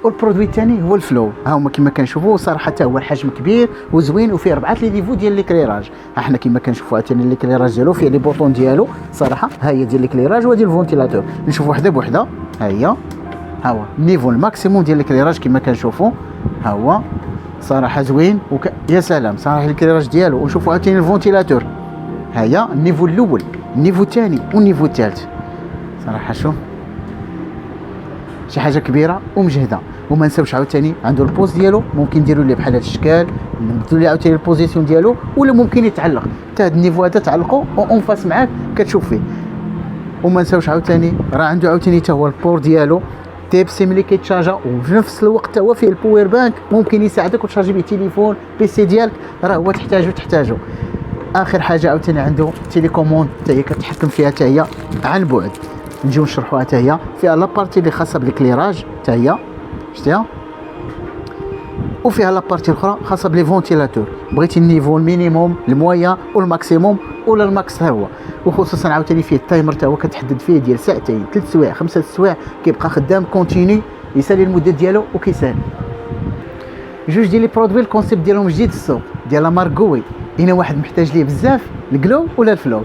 والبرودوي الثاني هو الفلو. ها هما كما كنشوفوا صراحه حتى هو الحجم كبير وزوين وفيه 4 لي نيفو ديال ليكليراج. احنا كما كنشوفوا عاوتاني ليكليراج ديالو فيه لي بوطون ديالو صراحه. ها هي ديال ليكليراج وديال الفونتيلاتور. نشوفوا وحده بوحده. ها هي، ها هو النيفو الماكسيموم ديال ليكليراج كما كنشوفوا. ها هو صراحه زوين يا سلام صراحه ليكليراج ديالو. ونشوفوا عاوتاني الفونتيلاتور. ها هي النيفو الاول، النيفو الثاني والنيفو الثالث. صراحه شوف شي حاجه كبيره ومجهده. وما نساوش عاوتاني عنده البوز ديالو، ممكن نديروا ليه بحال هذا الشكل، نبدلوا ليه عاوتاني البوزيسيون ديالو، ولا ممكن يتعلق حتى هذا النيفو هذا تعلقوا اون فاس معاك كتشوف فيه. وما نساوش عاوتاني راه عنده عاوتاني حتى هو البور ديالو تيب سي ملي كيتشارجا، وفي نفس الوقت هو فيه الباور بانك ممكن يساعدك وتشارجي به تليفون بيسي ديالك راه هو تحتاجو. اخر حاجه عاوتاني عنده تيليكوموند حتى هي كتحكم فيها حتى هي عن بعد. نجيو نشرحوها حتى هي فيها لابارتي اللي خاصه بالكليراج حتى هي شتيها، وفيها لابارتي الاخرى خاصه بلي فونتيلاتور. بغيتي النيفو المينيموم المويا والماكسيموم ولا الماكس ها هو. وخصوصا عاوتاني فيه التايمر حتى هو كتحدد فيه ديال ساعتين 3 سوايع 5 سوايع كيبقى خدام كونتيني يسالي المده ديالو وكيسالي. جوج ديال لي برودوي الكونسيبت ديالهم جديد في السوق ديال لا مارك غوي. هنا واحد محتاج ليه بزاف الكلو ولا الفلو.